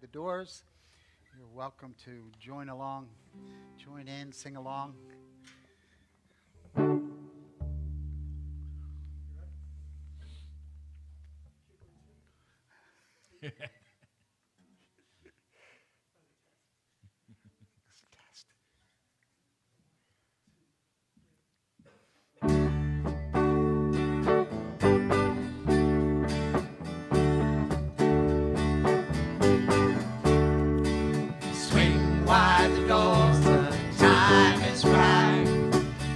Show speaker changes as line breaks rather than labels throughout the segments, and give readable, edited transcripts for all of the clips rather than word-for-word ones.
the doors. You're welcome to join along, join in, sing along.
Swing wide the doors, the time is right.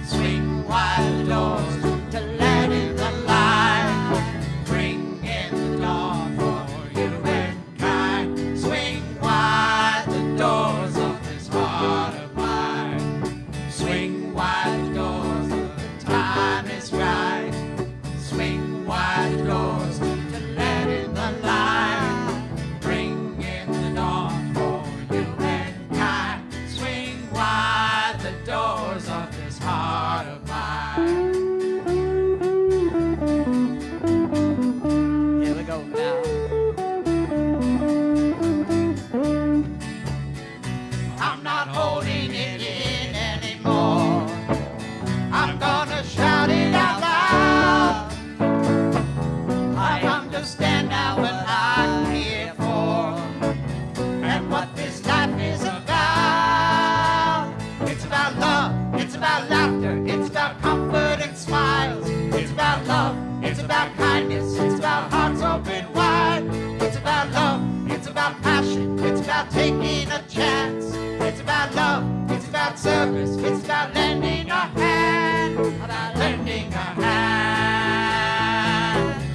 Swing wide the doors to let in the light. Bring in the dawn for you and kind. Swing wide the doors of this heart of mine. Swing wide the doors, the time is right. Swing wide the doors to let in the light. Bring in the dawn for you and kind. Swing wide the doors of this heart of mine. Here we go now. I'm not holding it in anymore. I'm gonna shout it out loud. I understand now what I'm here for and what this life is about. It's about love, it's about laughter, it's about comfort and smiles. It's about love, it's about kindness, it's about hearts open wide. It's about love, it's about passion, it's about taking a chance. It's about love, it's about service, it's about lending a hand, about lending a hand.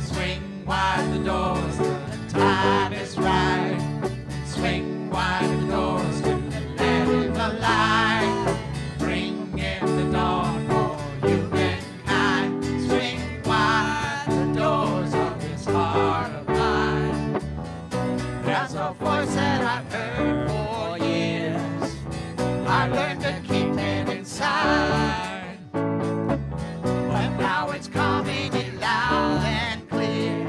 Swing wide the doors, the time is right. Swing wide the doors to let in the light. Bring in the dawn for you and kind. Swing wide the doors of this heart of mine. There's a voice that I've heard for years. I learned to keep it inside, but now it's coming in loud and clear.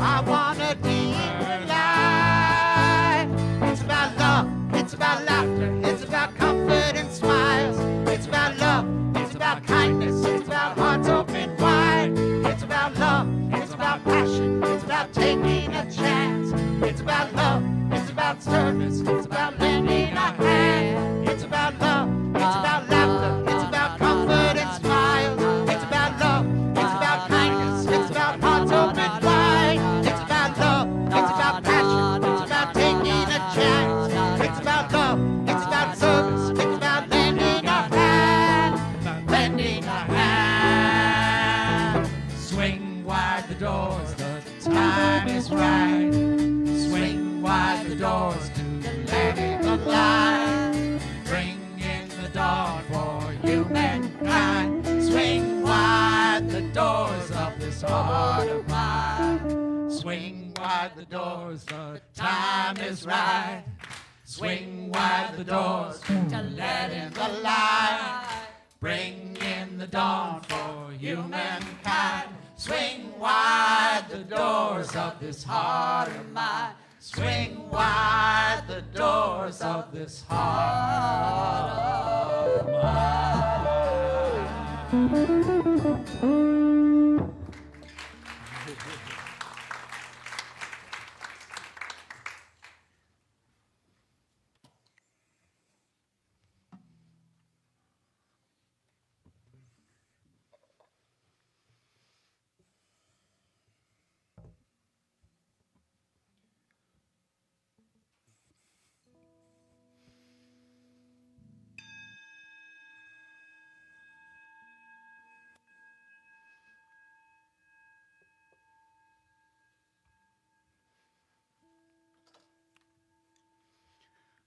I wanna deeper life. It's about love, it's about laughter, it's about comfort and smiles. It's about love, it's about kindness, it's about hearts open wide. It's about love, it's about passion, it's about taking a chance. It's about love, it's about service, it's about lending a hand. It's about love, it's about laughter, it's about comfort and smiles. It's about love, it's about kindness, it's about hearts open wide. It's about love, it's about passion, it's about taking a chance. It's about love, it's about service, it's about lending a hand, lending a hand. Swing wide the doors, the time is right. Swing wide the doors to let in the light. Bring in the dawn for humankind. Swing wide the doors of this heart of mine. Swing wide the doors, the time is right. Swing wide the doors to let in the light. Bring in the dawn for humankind. Swing wide the doors of this heart of mine. Swing wide the doors of this heart of mine.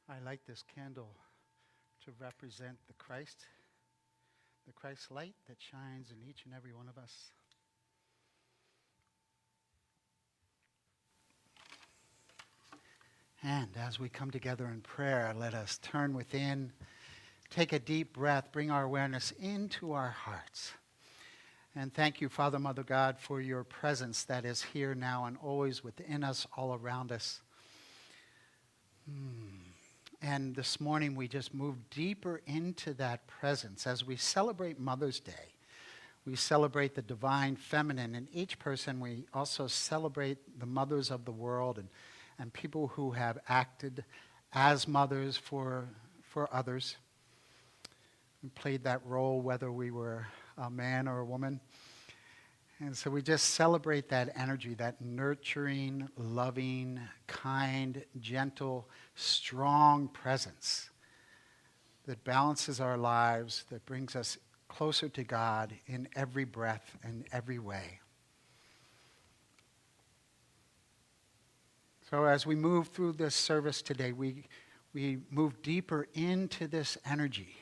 I light this candle to represent the Christ light that shines in each and every one of us. And as we come together in prayer, let us turn within, take a deep breath, bring our awareness into our hearts. And thank you, Father, Mother God, for your presence that is here now and always within us, all around us. And this morning we just move deeper into that presence as we celebrate Mother's Day. We celebrate the divine feminine in each person. We also celebrate the mothers of the world and people who have acted as mothers for others. We played that role whether we were a man or a woman. And so we just celebrate that energy, that nurturing, loving, kind, gentle, strong presence that balances our lives, that brings us closer to God in every breath and every way. So as we move through this service today, we move deeper into this energy,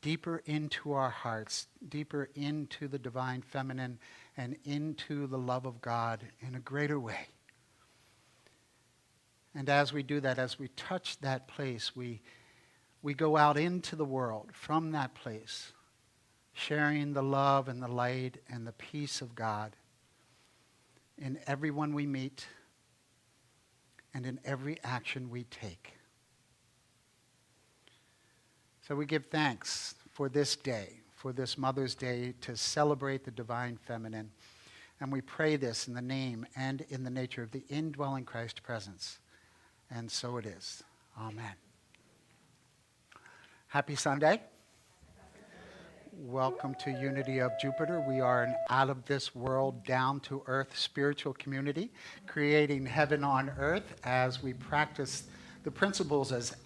deeper into our hearts, deeper into the divine feminine, and into the love of God in a greater way. And as we do that, as we touch that place, we go out into the world from that place, sharing the love and the light and the peace of God in everyone we meet and in every action we take. So we give thanks for this day, for this Mother's Day, to celebrate the divine feminine. And we pray this in the name and in the nature of the indwelling Christ presence. And so it is. Amen. Happy Sunday. Welcome to Unity of Jupiter. We are an out-of-this-world, down-to-earth spiritual community, creating heaven on earth as we practice the principles as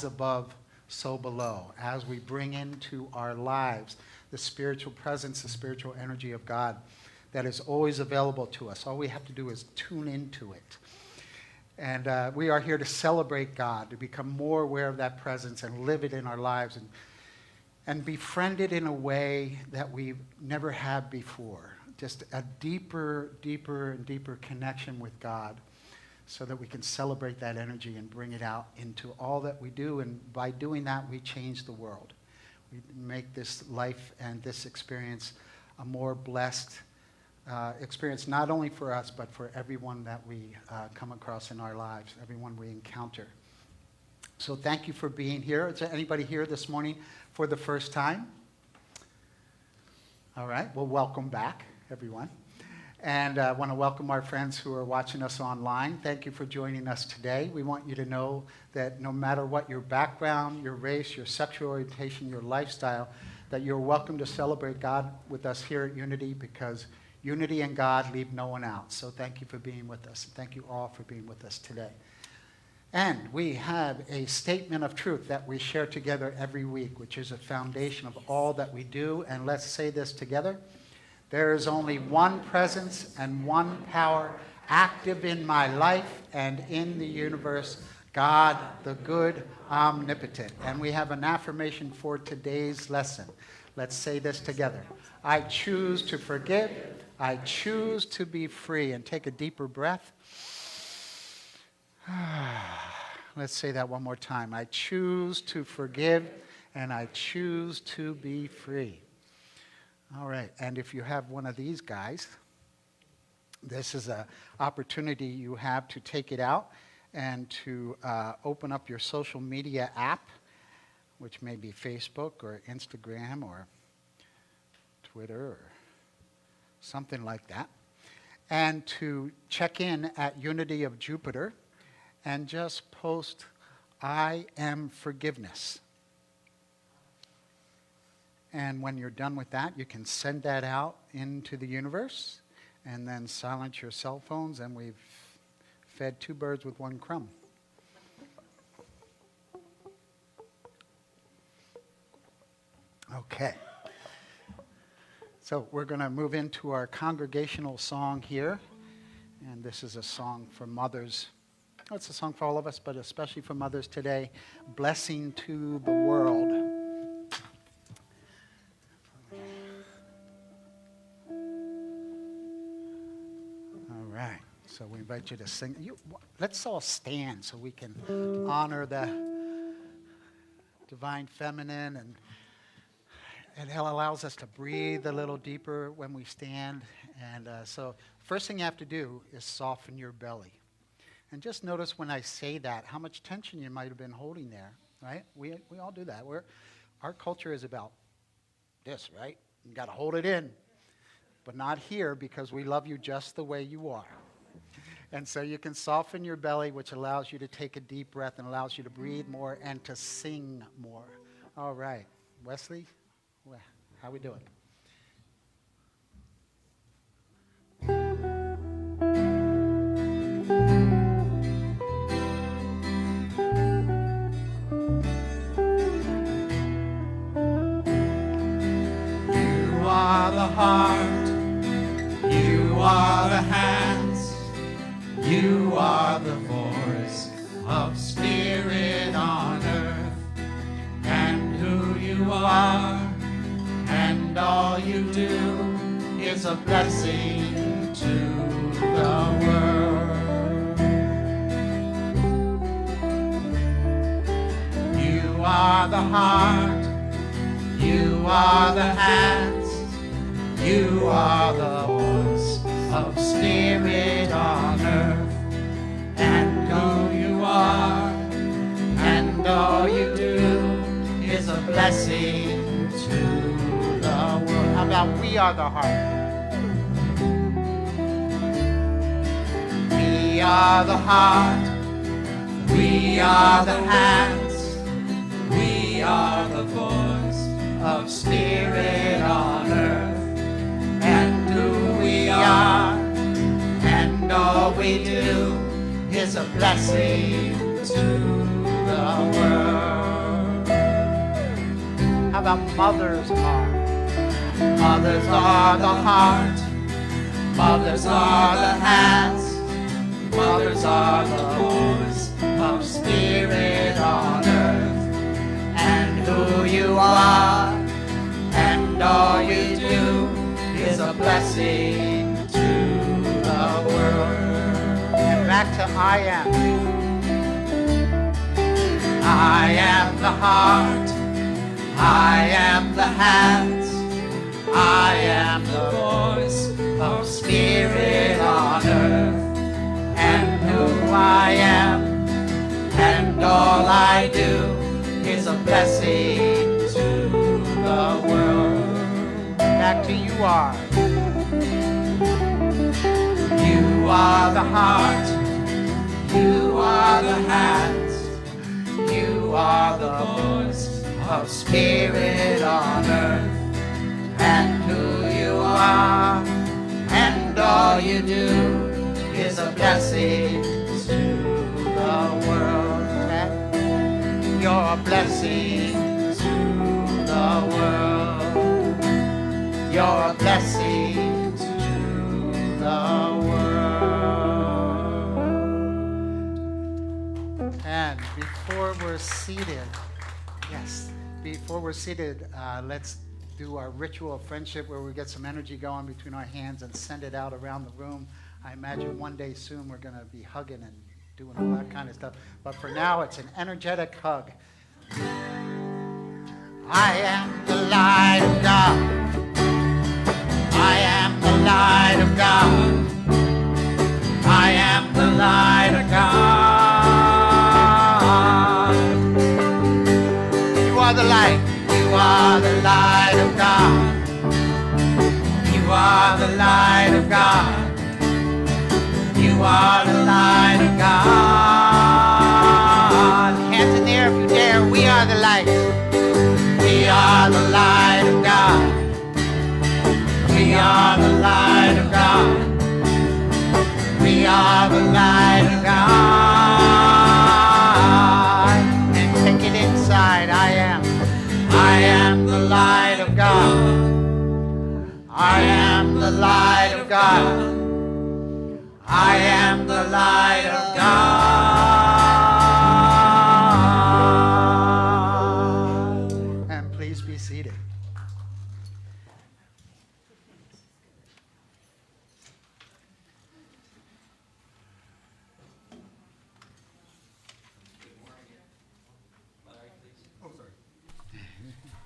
above, so below, as we bring into our lives the spiritual presence, the spiritual energy of God that is always available to us. All we have to do is tune into it. And we are here to celebrate God, to become more aware of that presence and live it in our lives and befriend it in a way that we've never had before. Just a deeper, deeper, and deeper connection with God, so that we can celebrate that energy and bring it out into all that we do. And by doing that, we change the world. We make this life and this experience a more blessed experience, not only for us, but for everyone that we come across in our lives, everyone we encounter. So thank you for being here. Is there anybody here this morning for the first time? All right, well, welcome back, everyone. And I want to welcome our friends who are watching us online. Thank you for joining us today. We want you to know that no matter what your background, your race, your sexual orientation, your lifestyle, that you're welcome to celebrate God with us here at Unity, because unity and God leave no one out. So thank you for being with us. Thank you all for being with us today. And we have a statement of truth that we share together every week, which is a foundation of all that we do. And let's say this together. There is only one presence and one power active in my life and in the universe, God, the good, omnipotent. And we have an affirmation for today's lesson. Let's say this together. I choose to forgive. I choose to be free. And take a deeper breath. Let's say that one more time. I choose to forgive, and I choose to be free. All right, and if you have one of these guys, this is an opportunity you have to take it out and to open up your social media app, which may be Facebook or Instagram or Twitter or something like that, and to check in at Unity of Jupiter and just post, I am forgiveness. And when you're done with that, you can send that out into the universe and then silence your cell phones, and we've fed two birds with one crumb. Okay. So we're going to move into our congregational song here. And this is a song for mothers. Oh, it's a song for all of us, but especially for mothers today. Blessing to the world. Right, so we invite you to sing. Let's all stand so we can honor the divine feminine, and it allows us to breathe a little deeper when we stand. And so first thing you have to do is soften your belly. And just notice when I say that, how much tension you might have been holding there, right? We all do that. Our culture is about this, right? You got to hold it in, but not here because we love you just the way you are. And so you can soften your belly, which allows you to take a deep breath and allows you to breathe more and to sing more. All right. Wesley, how we doing?
You are the heart, you are the hands, you are the voice of spirit on earth, and who you are, and all you do is a blessing to the world. You are the heart, you are the hands, you are the voice of spirit on earth, and who you are, and all you do is a blessing to the world.
How about we are the heart?
We are the heart, we are the hands, we are the voice of spirit on earth, and who we are, and all we do is a blessing to the world.
How about mothers are?
Mothers are the heart, mothers are the hands, mothers are the voice of spirit on earth, and who you are, and all you do is a blessing to the world.
And back to I am.
I am the heart, I am the hands, I am the voice of spirit on earth, and who I am, and all I do is a blessing to the world.
Back to you are.
You are the heart, you are the hands, you are the voice of spirit on earth, and who you are, and all you do is a blessing to the world. And you're a blessing to the world. You're a blessing to the world.
And before we're seated, let's do our ritual of friendship where we get some energy going between our hands and send it out around the room. I imagine one day soon we're going to be hugging and doing all that kind of stuff. But for now, it's an energetic hug.
I am the light of God. I am the light of God. I am the light of God. You are the light. You are the light of God. You are the light of God. You are the light of God. Hands in the air if you dare. We are the light. We are the light of God. We are the light of God. We are the light of God.
And take it inside. I am.
I am the light of God. I am the light of God. I am the light of God.
And please be seated.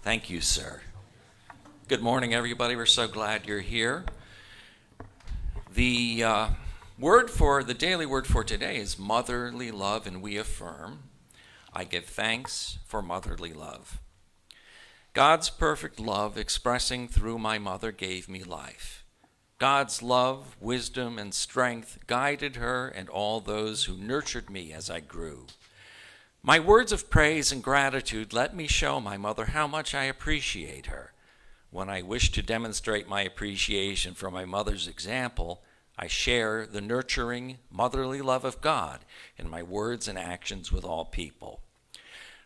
Thank you, sir. Good morning, everybody. We're so glad you're here. The The daily word for today is motherly love, and we affirm, I give thanks for motherly love. God's perfect love expressing through my mother gave me life. God's love, wisdom, and strength guided her and all those who nurtured me as I grew. My words of praise and gratitude let me show my mother how much I appreciate her. When I wish to demonstrate my appreciation for my mother's example, I share the nurturing, motherly love of God in my words and actions with all people.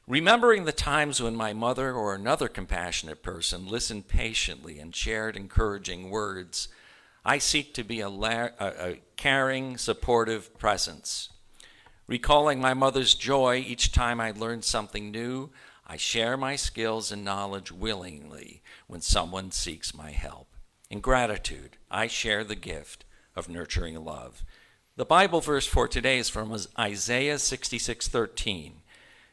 Remembering the times when my mother or another compassionate person listened patiently and shared encouraging words, I seek to be a caring, supportive presence. Recalling my mother's joy each time I learned something new, I share my skills and knowledge willingly when someone seeks my help. In gratitude, I share the gift of nurturing love. The Bible verse for today is from Isaiah 66:13.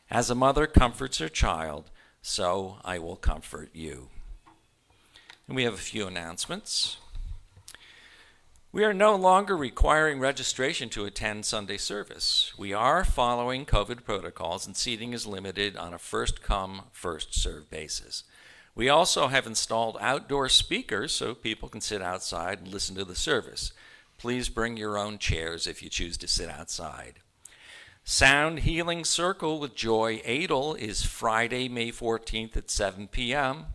As a mother comforts her child, so I will comfort you. And we have a few announcements. We are no longer requiring registration to attend Sunday service. We are following COVID protocols, and seating is limited on a first-come, first-served basis. We also have installed outdoor speakers so people can sit outside and listen to the service. Please bring your own chairs if you choose to sit outside. Sound Healing Circle with Joy Adel is Friday, May 14th at 7 p.m.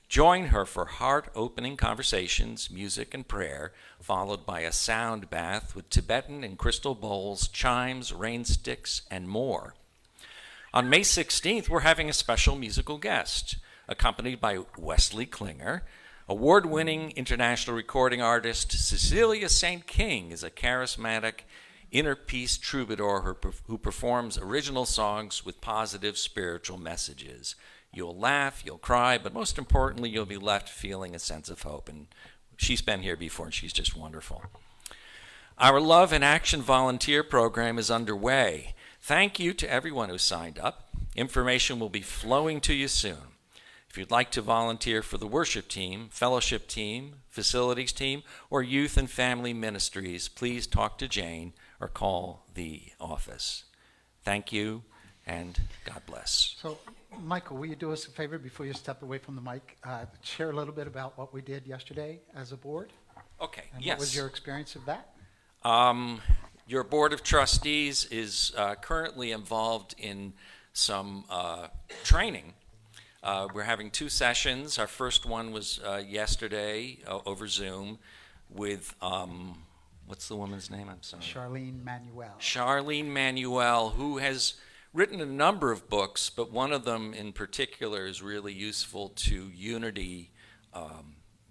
Join her for heart-opening conversations, music, and prayer, followed by a sound bath with Tibetan and crystal bowls, chimes, rain sticks, and more. On May 16th, we're having a special musical guest, accompanied by Wesley Klinger. Award-winning international recording artist Cecilia St. King is a charismatic inner peace troubadour who performs original songs with positive spiritual messages. You'll laugh, you'll cry, but most importantly, you'll be left feeling a sense of hope. And she's been here before, and she's just wonderful. Our Love and Action volunteer program is underway. Thank you to everyone who signed up. Information will be flowing to you soon. If you'd like to volunteer for the worship team, fellowship team, facilities team, or youth and family ministries, please talk to Jane or call the office. Thank you, and God bless.
So, Michael, will you do us a favor before you step away from the mic? Share a little bit about what we did yesterday as a board.
Okay,
And
yes.
what was your experience of that?
Your Board of Trustees is currently involved in some training. We're having 2 sessions. Our first one was yesterday over Zoom with, what's the woman's name? I'm sorry.
Charlene Manuel.
Charlene Manuel, who has written a number of books, but one of them in particular is really useful to Unity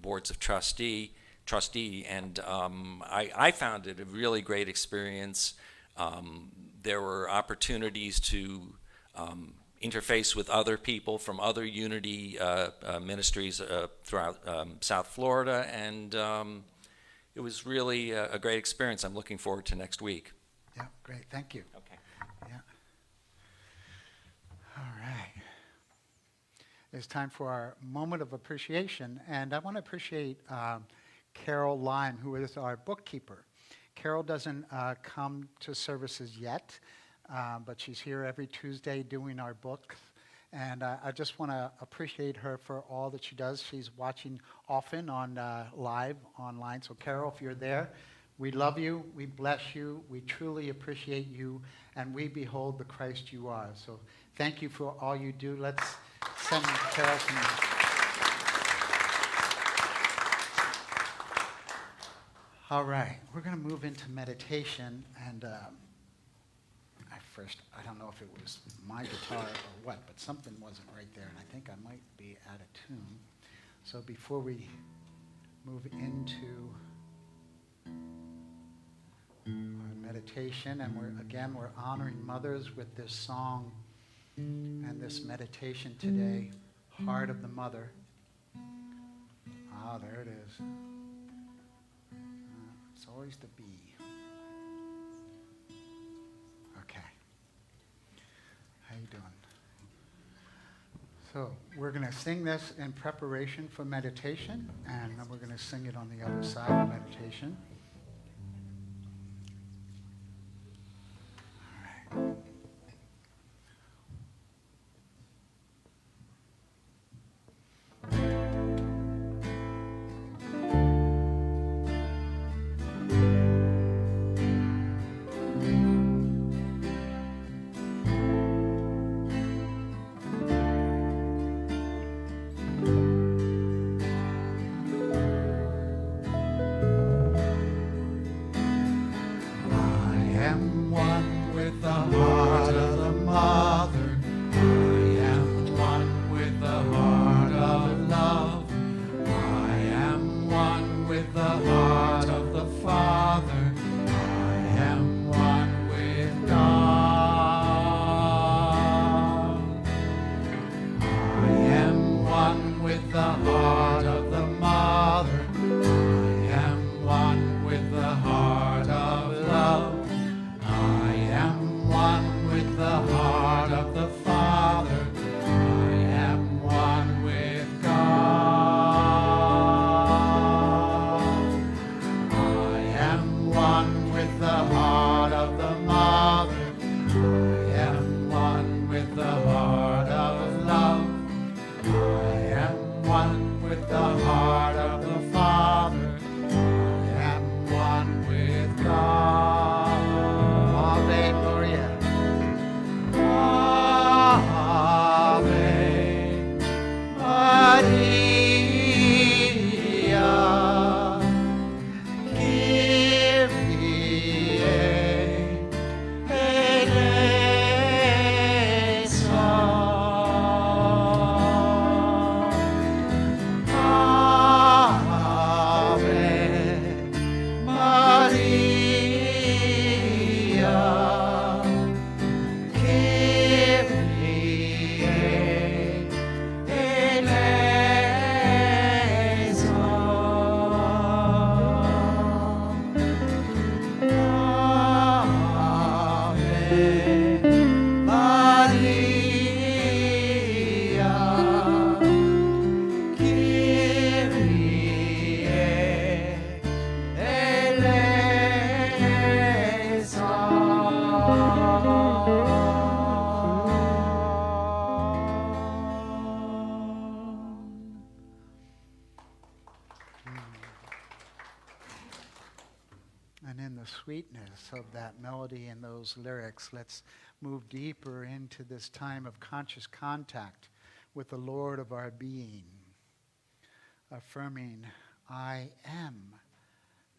boards of trustee, and I found it a really great experience. There were opportunities to interface with other people from other Unity ministries throughout South Florida, and it was really a great experience. I'm looking forward to next week.
Yeah, great. Thank you.
Okay.
Yeah. All right. It's time for our moment of appreciation, and I want to appreciate Carol Lime, who is our bookkeeper. Carol doesn't come to services yet, but she's here every Tuesday doing our books, and I just want to appreciate her for all that she does. She's watching often on live online, so Carol, if you're there, we love you, we bless you, we truly appreciate you, and we behold the Christ you are. So thank you for all you do. Let's send Carol some... All right, we're going to move into meditation, and I don't know if it was my guitar or what, but something wasn't right there, and I think I might be out of tune. So before we move into our meditation, and we're honoring mothers with this song and this meditation today, Heart of the Mother. Ah, there it is. It's always the B. Okay. How you doing? So we're going to sing this in preparation for meditation, and then we're going to sing it on the other side of meditation. the sweetness of that melody and those lyrics, let's move deeper into this time of conscious contact with the Lord of our being, affirming, I am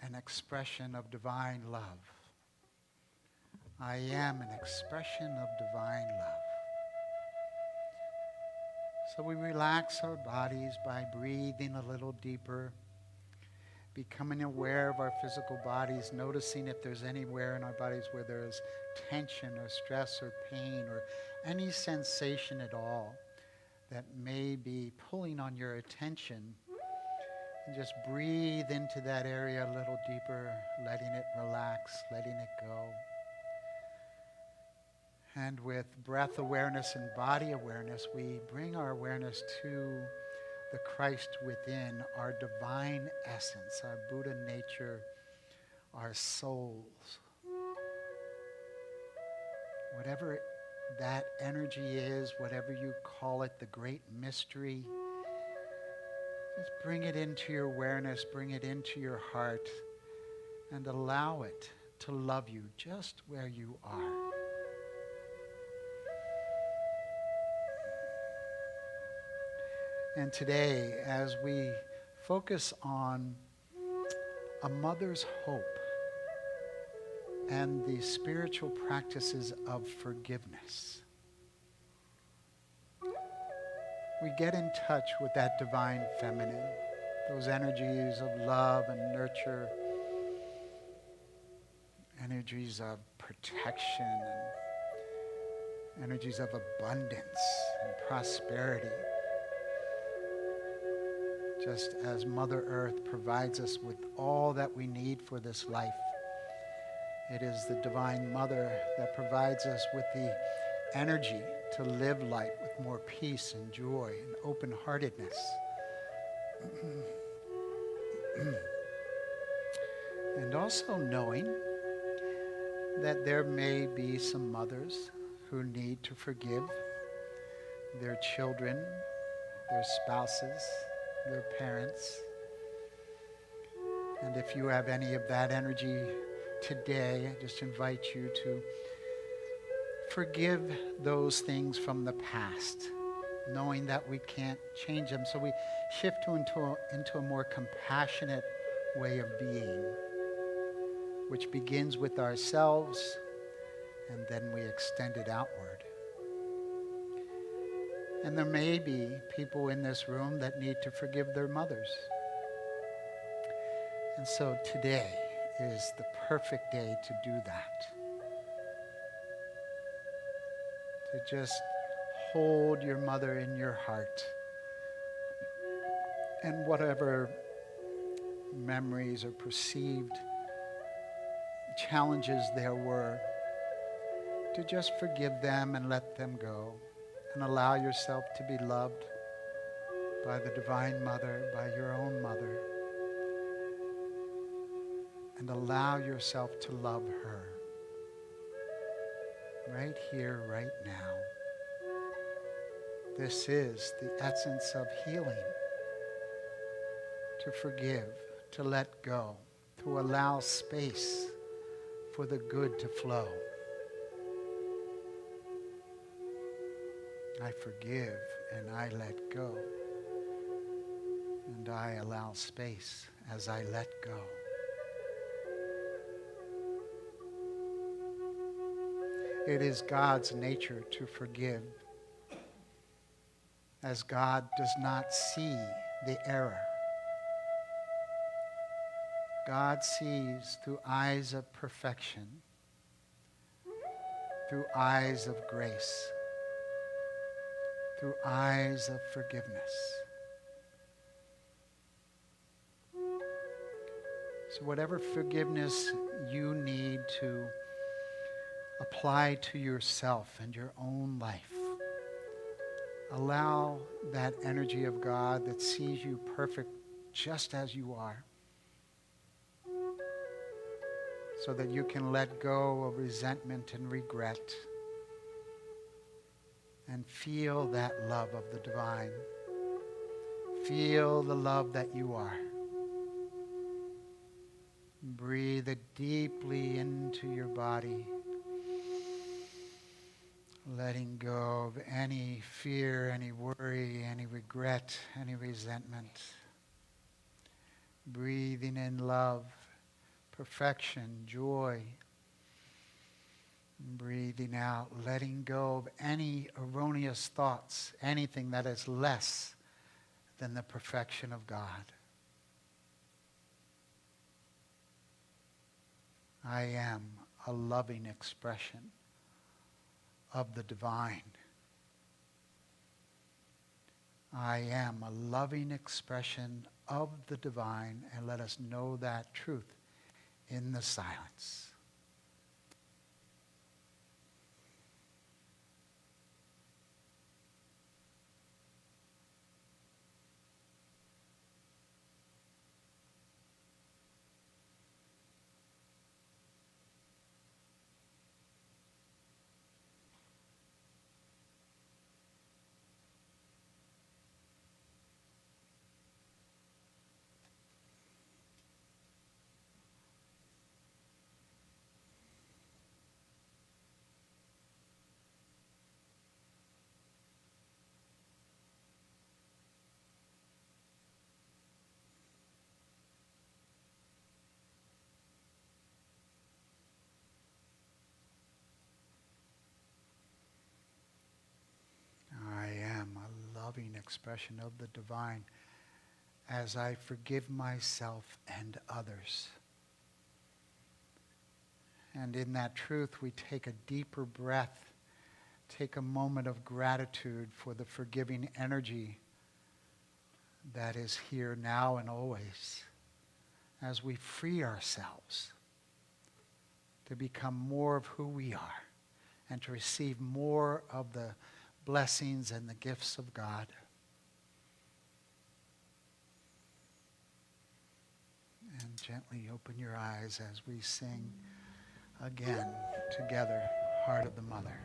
an expression of divine love. I am an expression of divine love. So we relax our bodies by breathing a little deeper, becoming aware of our physical bodies, noticing if there's anywhere in our bodies where there is tension or stress or pain or any sensation at all that may be pulling on your attention. And just breathe into that area a little deeper, letting it relax, letting it go. And with breath awareness and body awareness, we bring our awareness to the Christ within, our divine essence, our Buddha nature, our souls. Whatever that energy is, whatever you call it, the great mystery, just bring it into your awareness, bring it into your heart, and allow it to love you just where you are. And today, as we focus on a mother's hope and the spiritual practices of forgiveness, we get in touch with that divine feminine, those energies of love and nurture, energies of protection, and energies of abundance and prosperity. Just as Mother Earth provides us with all that we need for this life, it is the Divine Mother that provides us with the energy to live life with more peace and joy and open-heartedness. And also knowing that there may be some mothers who need to forgive their children, their spouses, their parents. And if you have any of that energy today, I just invite you to forgive those things from the past, knowing that we can't change them. So we shift into a more compassionate way of being, which begins with ourselves, and then we extend it outward. And there may be people in this room that need to forgive their mothers. And so today is the perfect day to do that. To just hold your mother in your heart. And whatever memories or perceived challenges there were, to just forgive them and let them go. And allow yourself to be loved by the Divine Mother, by your own mother. And allow yourself to love her. Right here, right now. This is the essence of healing. To forgive, to let go, to allow space for the good to flow. I forgive and I let go. And I allow space as I let go. It is God's nature to forgive, as God does not see the error. God sees through eyes of perfection, through eyes of grace, through eyes of forgiveness. So whatever forgiveness you need to apply to yourself and your own life, allow that energy of God that sees you perfect just as you are, so that you can let go of resentment and regret and feel that love of the divine. Feel the love that you are. Breathe it deeply into your body, letting go of any fear, any worry, any regret, any resentment. Breathing in love, perfection, joy. Breathing out, letting go of any erroneous thoughts, anything that is less than the perfection of God. I am a loving expression of the divine. I am a loving expression of the divine, and let us know that truth in the silence. I am a loving expression of the divine as I forgive myself and others. And in that truth, we take a deeper breath, take a moment of gratitude for the forgiving energy that is here now and always, as we free ourselves to become more of who we are and to receive more of the blessings and the gifts of God. And gently open your eyes as we sing again together, Heart of the Mother.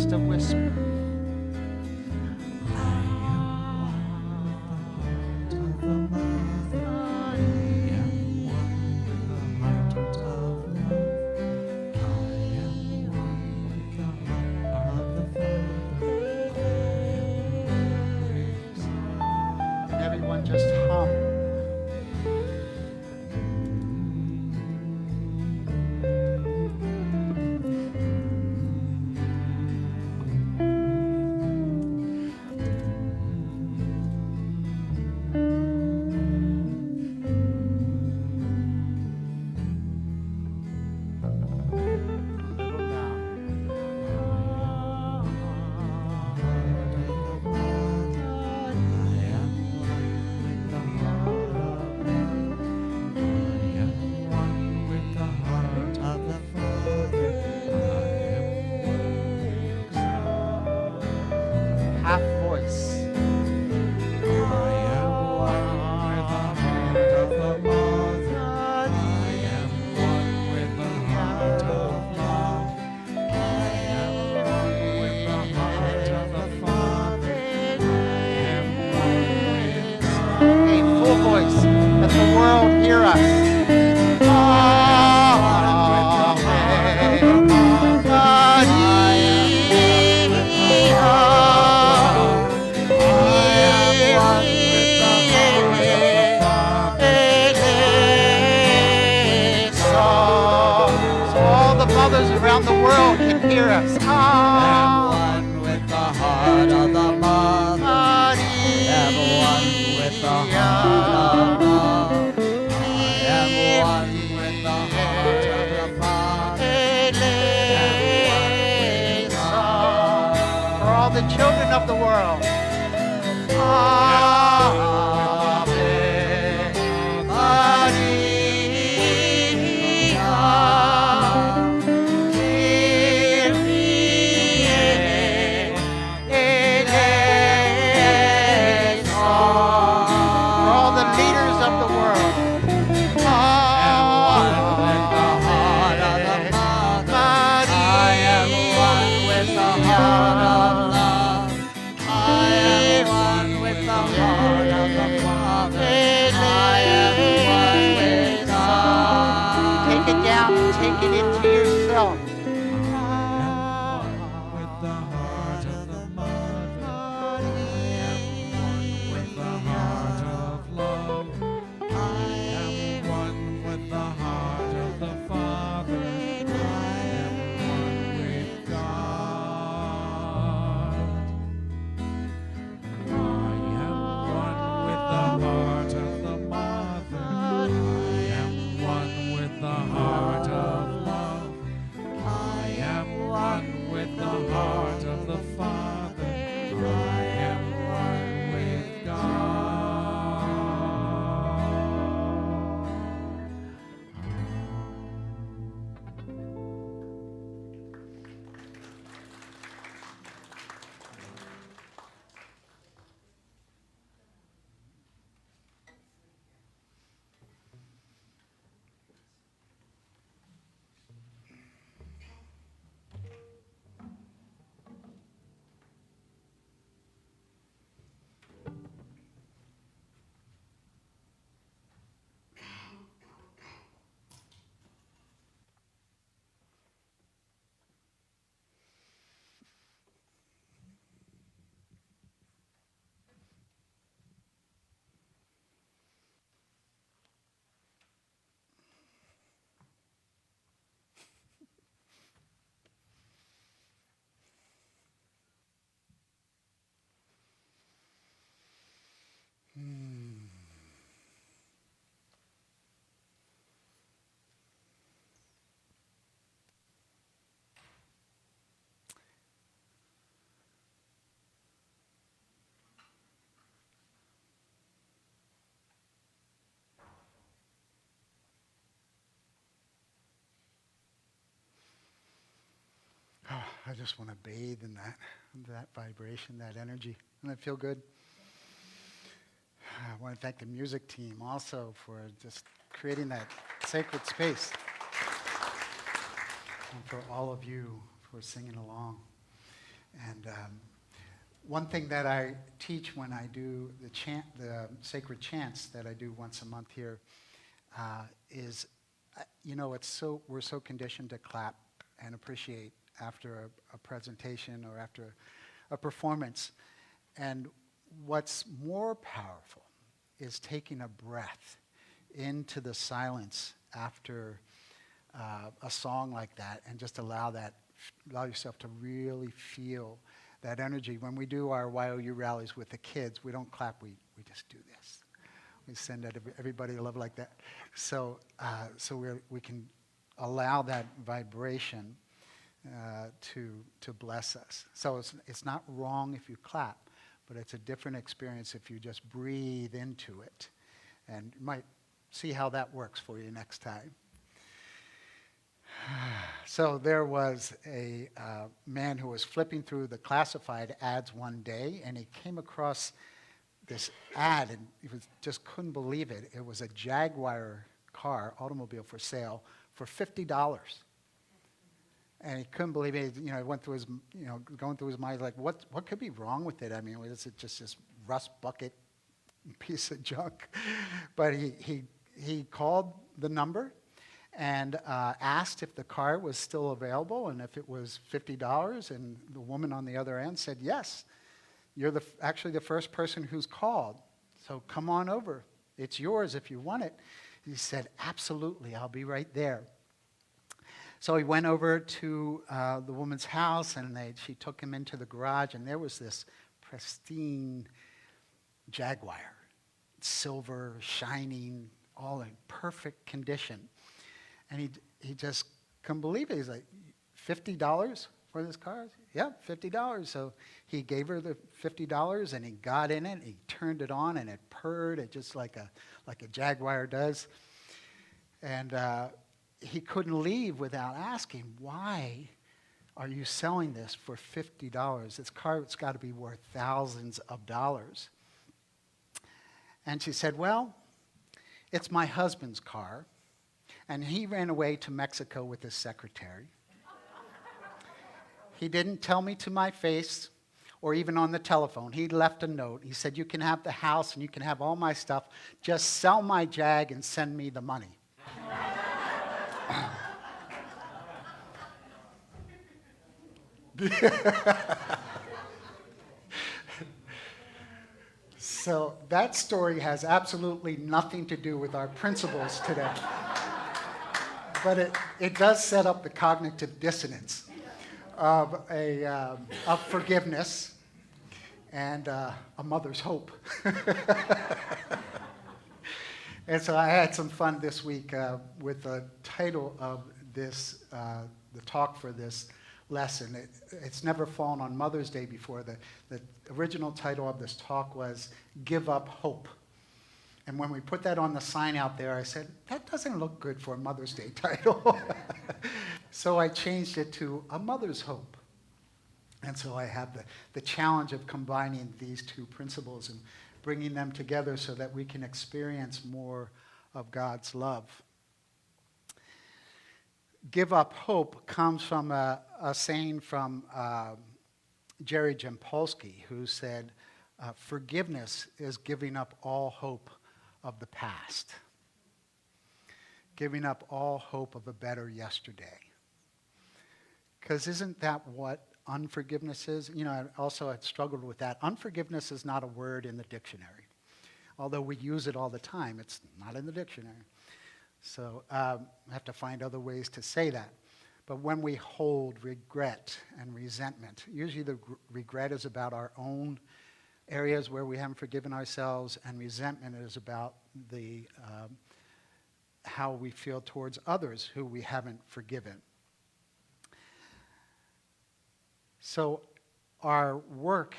just a whisper. And everyone just hum. A little down. Half voice. Hey, full voice. Let the world hear us. So all the mothers around the world can hear us.
One with the heart of the mother. One with the heart of love. I am one with the heart of the Father.
For all the children of the world. For all the leaders of the world. Take it down, take it into yourself. I just want to bathe in that vibration, that energy. Doesn't it feel good? I want to thank the music team also for just creating that sacred space. And for all of you for singing along. And one thing that I teach when I do the sacred chants that I do once a month here is, we're so conditioned to clap and appreciate after a presentation or after a performance. And what's more powerful is taking a breath into the silence after a song like that, and just allow yourself to really feel that energy. When we do our YOU rallies with the kids, we don't clap, we just do this. We send everybody a love like that. So we can allow that vibration to bless us. So it's not wrong if you clap, but it's a different experience if you just breathe into it. And you might see how that works for you next time. So there was a man who was flipping through the classified ads one day, and he came across this ad, and he just couldn't believe it. It was a Jaguar automobile for sale for $50. And he couldn't believe it. It went through his, going through his mind, like, what could be wrong with it? I mean, is it just this rust bucket piece of junk? But he called the number and asked if the car was still available and if it was $50. And the woman on the other end said, yes, you're actually the first person who's called. So come on over. It's yours if you want it. He said, absolutely, I'll be right there. So he went over to the woman's house, and she took him into the garage, and there was this pristine Jaguar, silver, shining, all in perfect condition. And he just couldn't believe it. He's like, $50 for this car? Yeah, $50. So he gave her the $50, and he got in it, and he turned it on, and it purred, it just like a Jaguar does. And he couldn't leave without asking, why are you selling this for $50? This car, it's got to be worth thousands of dollars. And she said, well, it's my husband's car, and he ran away to Mexico with his secretary. He didn't tell me to my face or even on the telephone. He left a note. He said, you can have the house and you can have all my stuff. Just sell my Jag and send me the money. So that story has absolutely nothing to do with our principles today. But it does set up the cognitive dissonance of forgiveness and a mother's hope. And so I had some fun this week with the title of this, the talk for this lesson. It's never fallen on Mother's Day before. The original title of this talk was Give Up Hope. And when we put that on the sign out there, I said, that doesn't look good for a Mother's Day title. So I changed it to A Mother's Hope. And so I have the challenge of combining these two principles and bringing them together so that we can experience more of God's love. Give up hope comes from a saying from Jerry Jampolsky, who said, forgiveness is giving up all hope of the past, giving up all hope of a better yesterday. Because isn't that what unforgiveness is? I also had struggled with that. Unforgiveness is not a word in the dictionary. Although we use it all the time, it's not in the dictionary. So I have to find other ways to say that. But when we hold regret and resentment, usually the regret is about our own areas where we haven't forgiven ourselves, and resentment is about how we feel towards others who we haven't forgiven. So our work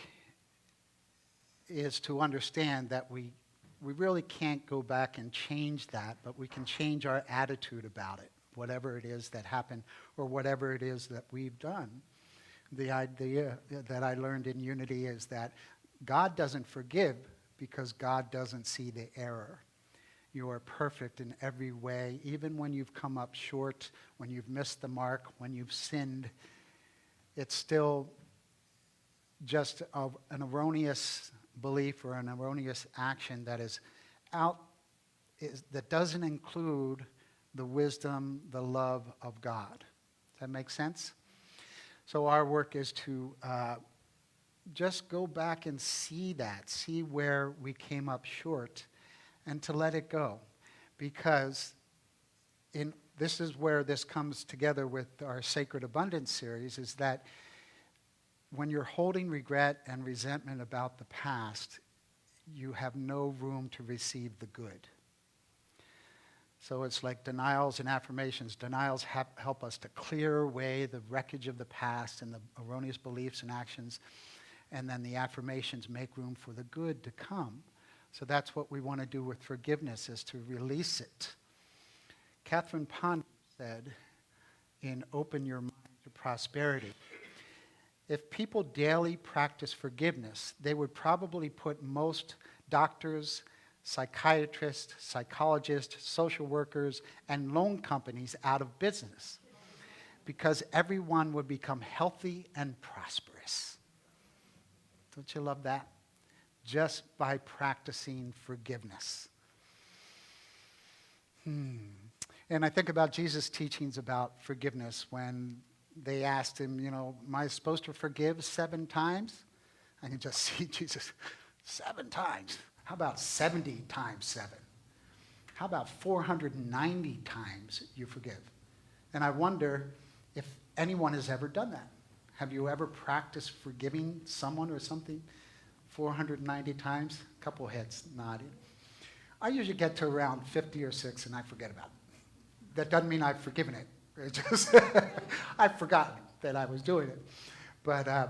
is to understand that we really can't go back and change that, but we can change our attitude about it, whatever it is that happened or whatever it is that we've done. The idea that I learned in Unity is that God doesn't forgive because God doesn't see the error. You are perfect in every way, even when you've come up short, when you've missed the mark, when you've sinned. It's still just an erroneous belief or an erroneous action that that doesn't include the wisdom, the love of God. Does that make sense? So our work is to just go back and see where we came up short, and to let it go. Because this is where this comes together with our Sacred Abundance series, is that when you're holding regret and resentment about the past, you have no room to receive the good. So it's like denials and affirmations. Denials help us to clear away the wreckage of the past and the erroneous beliefs and actions. And then the affirmations make room for the good to come. So that's what we want to do with forgiveness, is to release it. Catherine Ponder said in Open Your Mind to Prosperity, if people daily practice forgiveness, they would probably put most doctors, psychiatrists, psychologists, social workers, and loan companies out of business, because everyone would become healthy and prosperous. Don't you love that? Just by practicing forgiveness. And I think about Jesus' teachings about forgiveness when they asked him, am I supposed to forgive 7 times? I can just see Jesus, 7 times. How about 70 times 7? How about 490 times you forgive? And I wonder if anyone has ever done that. Have you ever practiced forgiving someone or something 490 times? A couple heads nodding. I usually get to around 50 or 6 and I forget about it. That doesn't mean I've forgiven it. It's just I've forgotten that I was doing it. But, I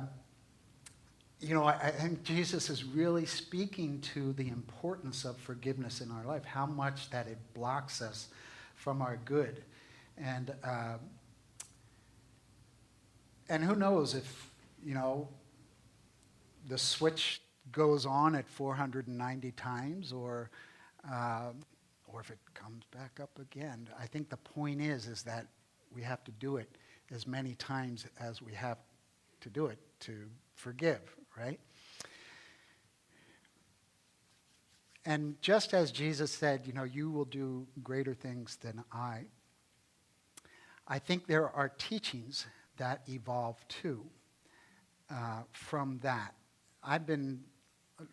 think Jesus is really speaking to the importance of forgiveness in our life, how much that it blocks us from our good. And who knows if, the switch goes on at 490 times or if it comes back up again. I think the point is that we have to do it as many times as we have to do it to forgive, right? And just as Jesus said, you will do greater things than I think there are teachings that evolve too from that.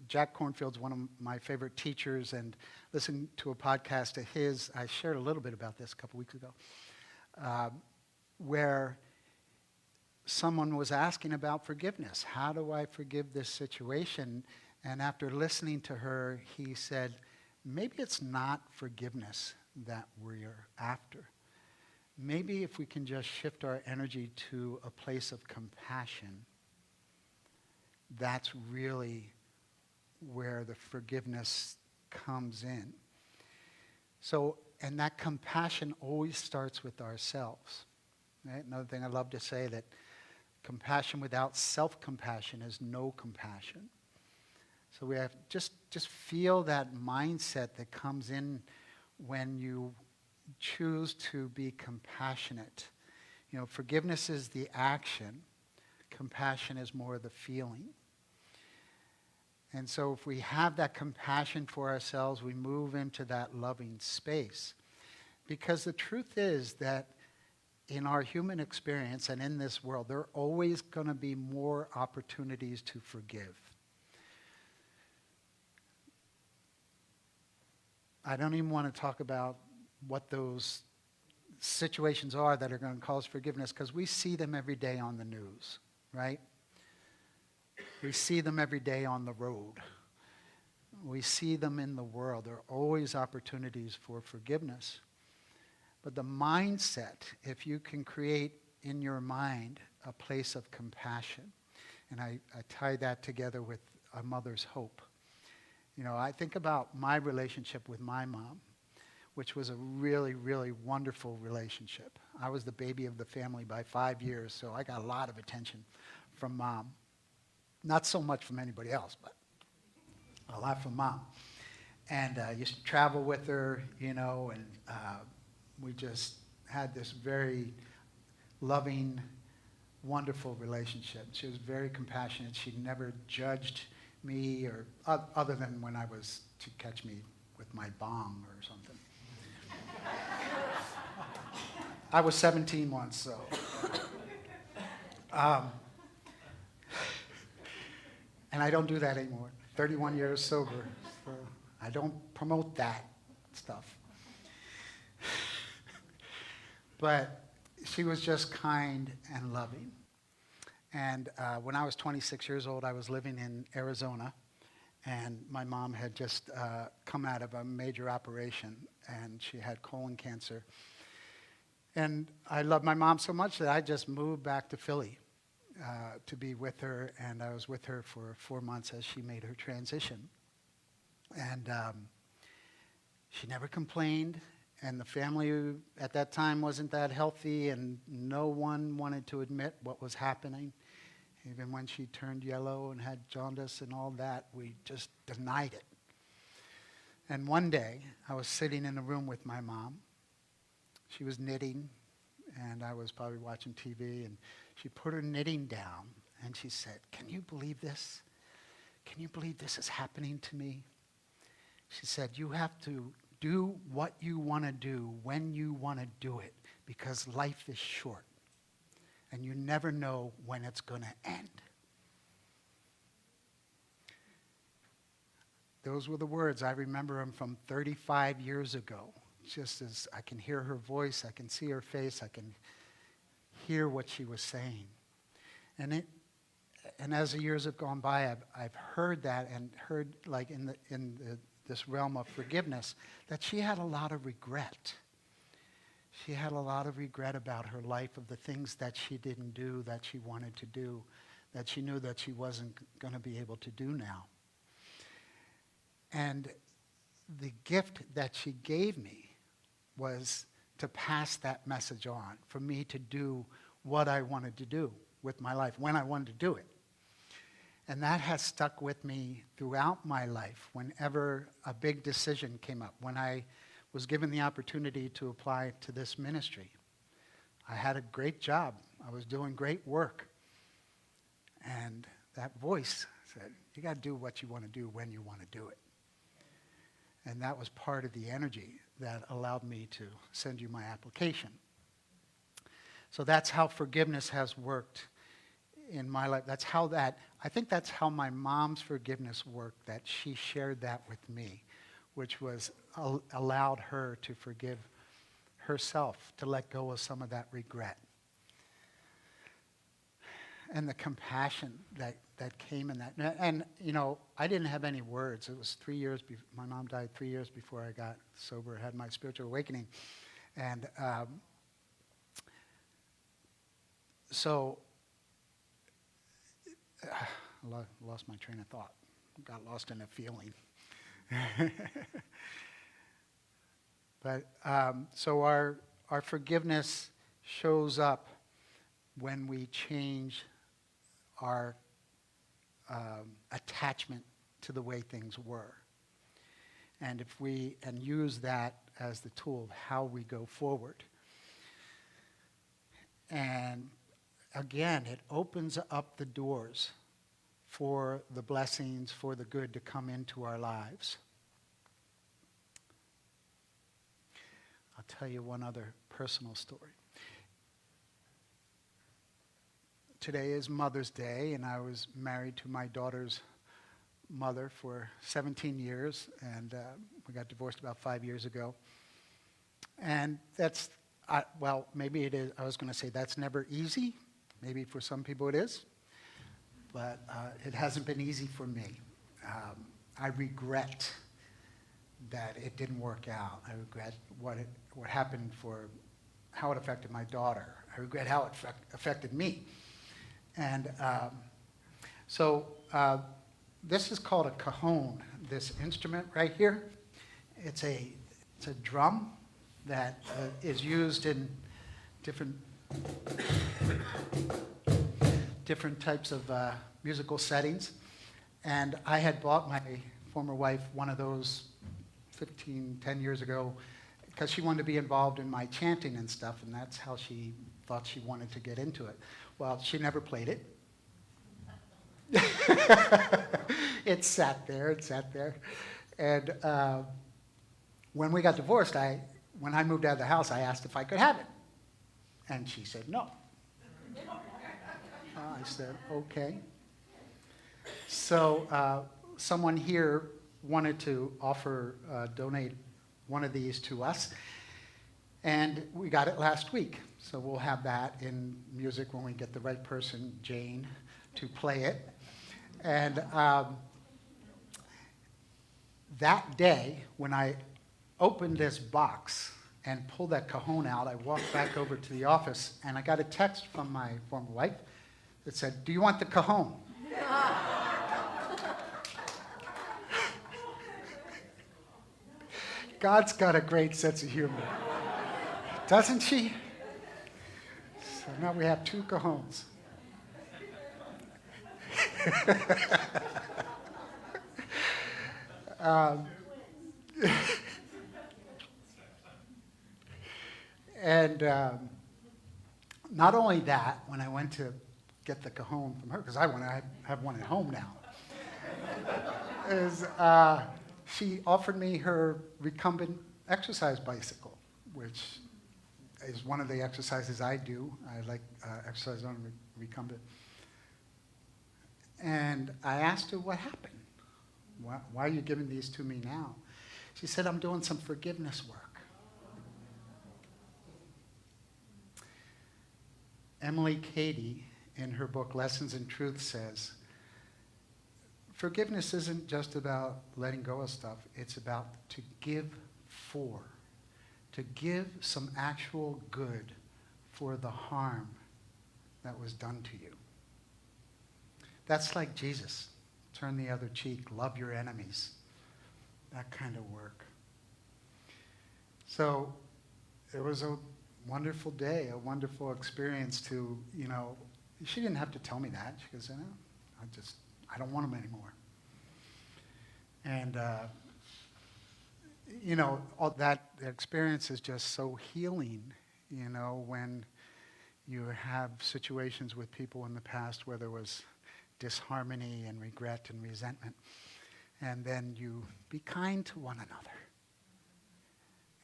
Jack Kornfield's one of my favorite teachers, and listening to a podcast of his, I shared a little bit about this a couple weeks ago, where someone was asking about forgiveness. How do I forgive this situation? And after listening to her, he said, maybe it's not forgiveness that we're after. Maybe if we can just shift our energy to a place of compassion, that's really where the forgiveness comes in. So, and that compassion always starts with ourselves. Right? Another thing I love to say, that compassion without self-compassion is no compassion. So we have just feel that mindset that comes in when you choose to be compassionate. Forgiveness is the action. Compassion is more the feeling. And so if we have that compassion for ourselves, we move into that loving space. Because the truth is that in our human experience and in this world, there are always going to be more opportunities to forgive. I don't even want to talk about what those situations are that are going to cause forgiveness, because we see them every day on the news, right? We see them every day on the road. We see them in the world. There are always opportunities for forgiveness. But the mindset, if you can create in your mind a place of compassion, and I tie that together with a mother's hope. I think about my relationship with my mom, which was a really, really wonderful relationship. I was the baby of the family by 5 years, so I got a lot of attention from Mom. Not so much from anybody else, but a lot from Mom. And I used to travel with her, and we just had this very loving wonderful relationship. She was very compassionate. She never judged me, or other than when I was to catch me with my bong or something. I was 17 once, so. And I don't do that anymore. 31 years sober, so I don't promote that stuff. But she was just kind and loving. And when I was 26 years old, I was living in Arizona, and my mom had just come out of a major operation, and she had colon cancer. And I loved my mom so much that I just moved back to Philly to be with her, and I was with her for 4 months as she made her transition. And she never complained, and the family at that time wasn't that healthy, and no one wanted to admit what was happening. Even when she turned yellow and had jaundice and all that, we just denied it. And one day, I was sitting in a room with my mom. She was knitting, and I was probably watching TV, and she put her knitting down, and she said, "Can you believe this? Can you believe this is happening to me?" She said, "You have to do what you want to do when you want to do it, because life is short, and you never know when it's going to end." Those were the words. I remember them from 35 years ago. Just as I can hear her voice, I can see her face, I can hear what she was saying. And as the years have gone by, I've heard that, and heard, like this realm of forgiveness, that she had a lot of regret. She had a lot of regret about her life, of the things that she didn't do, that she wanted to do, that she knew that she wasn't going to be able to do now. And the gift that she gave me was to pass that message on, for me to do what I wanted to do with my life, when I wanted to do it. And that has stuck with me throughout my life. Whenever a big decision came up, when I was given the opportunity to apply to this ministry, I had a great job. I was doing great work. And that voice said, "You got to do what you want to do when you want to do it." And that was part of the energy that allowed me to send you my application. So that's how forgiveness has worked in my life. I think that's how my mom's forgiveness worked, that she shared that with me, which was allowed her to forgive herself, to let go of some of that regret. And the compassion that came in that. And, I didn't have any words. It was 3 years, my mom died 3 years before I got sober, had my spiritual awakening. And so I lost my train of thought. Got lost in a feeling. But so our forgiveness shows up when we change our attachment to the way things were. And use that as the tool of how we go forward. And again, it opens up the doors for the blessings, for the good to come into our lives. I'll tell you one other personal story. Today is Mother's Day, and I was married to my daughter's mother for 17 years, and we got divorced about 5 years ago. And that's, maybe it is, I was going to say that's never easy. Maybe for some people it is, but it hasn't been easy for me. I regret that it didn't work out. I regret what happened, how it affected my daughter. I regret how it affected me. And so this is called a cajon, this instrument right here. It's a drum that is used in different types of musical settings. And I had bought my former wife one of those 10 years ago, because she wanted to be involved in my chanting and stuff, and that's how she thought she wanted to get into it. Well, she never played it. It sat there. And when we got divorced, when I moved out of the house, I asked if I could have it. And she said no. I said, okay. So someone here wanted to donate one of these to us. And we got it last week. So we'll have that in music when we get the right person, Jane, to play it. And that day, when I opened this box and pulled that cajon out, I walked back over to the office, and I got a text from my former wife that said, "Do you want the cajon?" God's got a great sense of humor, doesn't she? So now we have 2 cajons. And not only that, when I went to get the cajon from her, because I want to have one at home now, she offered me her recumbent exercise bicycle, which is one of the exercises I do. I like exercise on recumbent. And I asked her what happened. Why are you giving these to me now? She said, "I'm doing some forgiveness work." Emily Cady, in her book Lessons in Truth, says, forgiveness isn't just about letting go of stuff. It's about to give some actual good for the harm that was done to you. That's like Jesus. Turn the other cheek, love your enemies. That kind of work. So it was a wonderful day, a wonderful experience to, she didn't have to tell me that. She goes, I don't want them anymore. And, all that experience is just so healing, when you have situations with people in the past where there was disharmony and regret and resentment. And then you be kind to one another.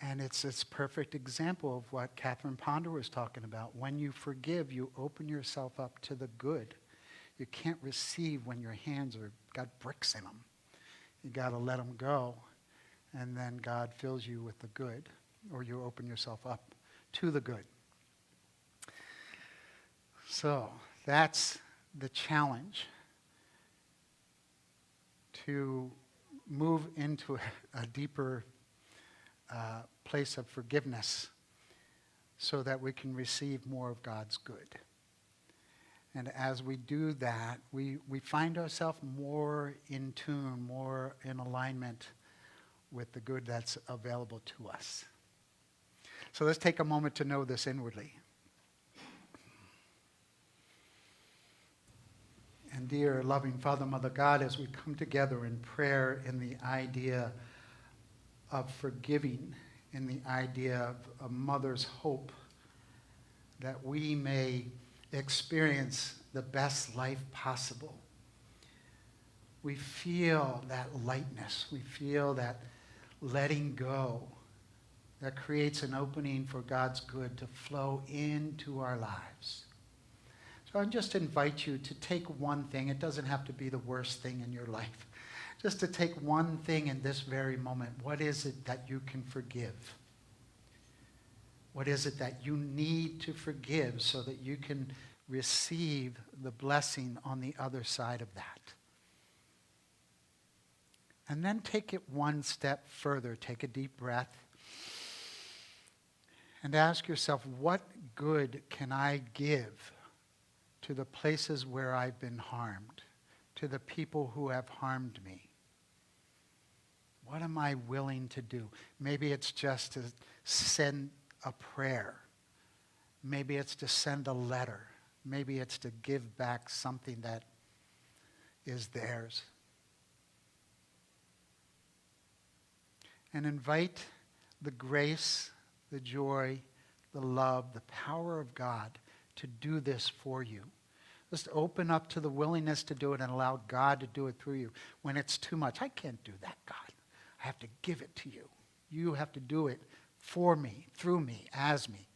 And it's this perfect example of what Catherine Ponder was talking about. When you forgive, you open yourself up to the good. You can't receive when your hands got bricks in them. You got to let them go. And then God fills you with the good, or you open yourself up to the good. So that's the challenge, to move into a deeper place of forgiveness so that we can receive more of God's good. And as we do that, we find ourselves more in tune, more in alignment with the good that's available to us. So let's take a moment to know this inwardly. And dear loving Father, Mother God, as we come together in prayer in the idea of forgiving, in the idea of a mother's hope, that we may experience the best life possible. We feel that lightness. We feel that letting go that creates an opening for God's good to flow into our lives. So I just invite you to take one thing. It doesn't have to be the worst thing in your life. Just to take one thing in this very moment. What is it that you can forgive? What is it that you need to forgive so that you can receive the blessing on the other side of that? And then take it one step further. Take a deep breath. And ask yourself, what good can I give to the places where I've been harmed, to the people who have harmed me? What am I willing to do? Maybe it's just to send a prayer. Maybe it's to send a letter. Maybe it's to give back something that is theirs. And invite the grace, the joy, the love, the power of God to do this for you. Just open up to the willingness to do it and allow God to do it through you. When it's too much, I can't do that, God. I have to give it to you. You have to do it for me, through me, as me.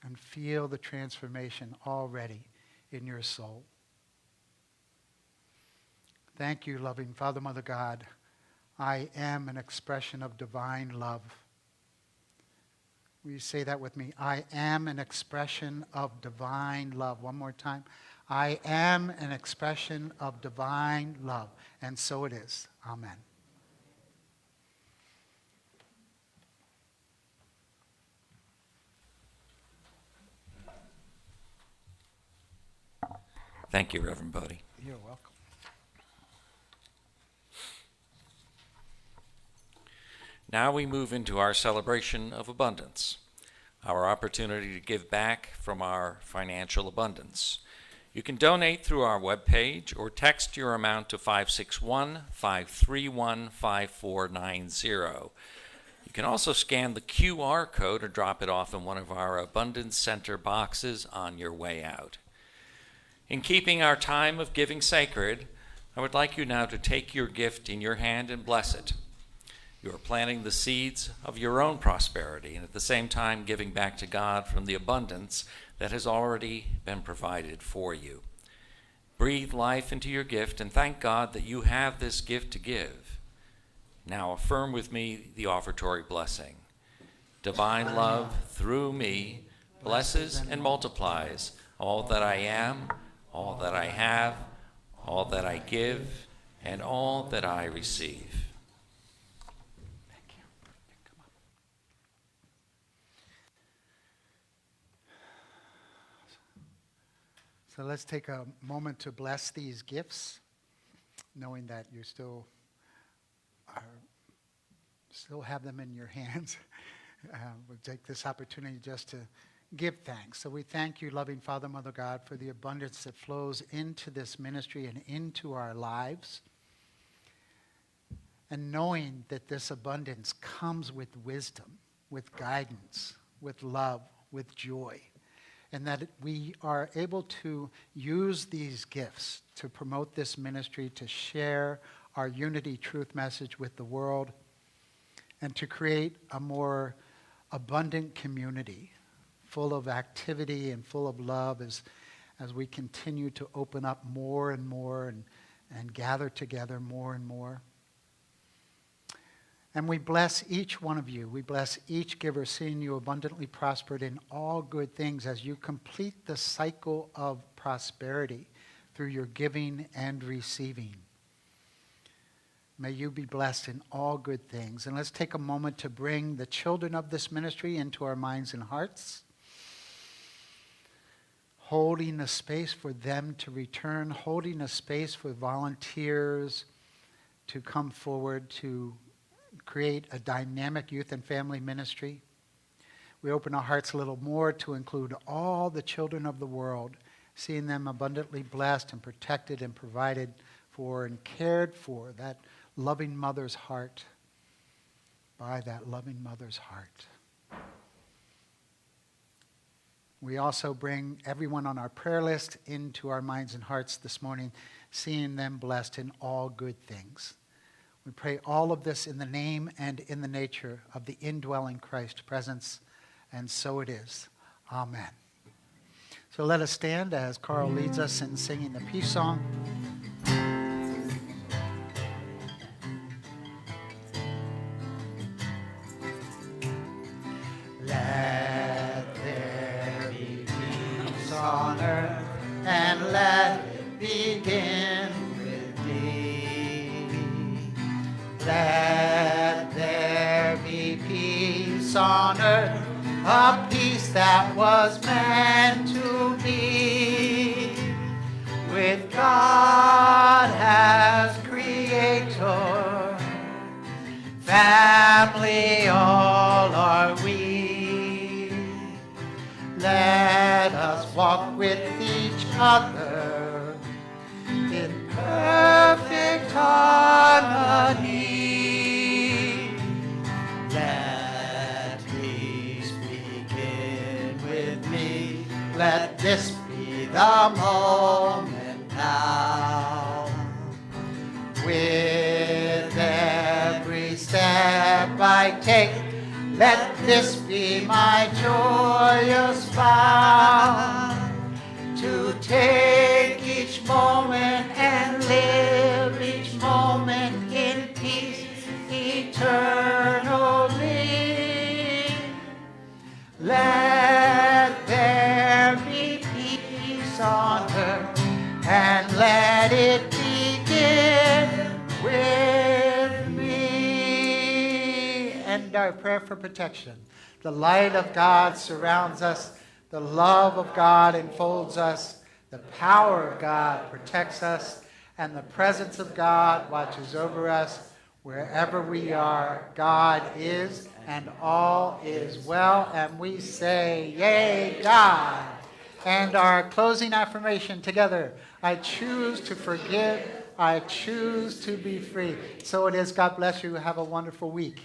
And feel the transformation already in your soul. Thank you, loving Father, Mother, God. I am an expression of divine love. Will you say that with me? I am an expression of divine love. One more time. I am an expression of divine love. And so it is. Amen.
Thank you, Reverend Bodhi.
You're welcome.
Now we move into our celebration of abundance, our opportunity to give back from our financial abundance. You can donate through our webpage or text your amount to 561-531-5490. You can also scan the QR code or drop it off in one of our Abundance Center boxes on your way out. In keeping our time of giving sacred, I would like you now to take your gift in your hand and bless it. You are planting the seeds of your own prosperity and at the same time giving back to God from the abundance that has already been provided for you. Breathe life into your gift and thank God that you have this gift to give. Now affirm with me the offertory blessing. Divine love through me blesses and multiplies all that I am, all that I have, all that I give, and all that I receive.
So let's take a moment to bless these gifts, knowing that you still have them in your hands. We'll take this opportunity just to give thanks. So we thank you, loving Father, Mother, God, for the abundance that flows into this ministry and into our lives. And knowing that this abundance comes with wisdom, with guidance, with love, with joy. And that we are able to use these gifts to promote this ministry, to share our unity truth message with the world, and to create a more abundant community full of activity and full of love as we continue to open up more and more and gather together more and more. And we bless each one of you. We bless each giver, seeing you abundantly prospered in all good things as you complete the cycle of prosperity through your giving and receiving. May you be blessed in all good things. And let's take a moment to bring the children of this ministry into our minds and hearts, holding a space for them to return, holding a space for volunteers to come forward to create a dynamic youth and family ministry. We open our hearts a little more to include all the children of the world, seeing them abundantly blessed and protected and provided for and cared for, that loving mother's heart, by that loving mother's heart. We also bring everyone on our prayer list into our minds and hearts this morning, seeing them blessed in all good things. We pray all of this in the name and in the nature of the indwelling Christ presence, and so it is. Amen. So let us stand as Carl leads us in singing the peace song. Let there be peace on earth, and let it begin with thee. Let there be peace on earth, a peace that was meant to be, with God as creator, family all are we. Let us walk with each other in perfect harmony. Let peace begin. let this be the moment now. With every step I take, let this be my joyous vow, to take each moment and live each moment in peace eternally. Let there be peace on earth, and let it begin with me. And our prayer for protection. The light of God surrounds us. The love of God enfolds us. The power of God protects us. And the presence of God watches over us. Wherever we are, God is, and all is well. And we say, yay, God. And our closing affirmation together. I choose to forgive. I choose to be free. So it is. God bless you. Have a wonderful week.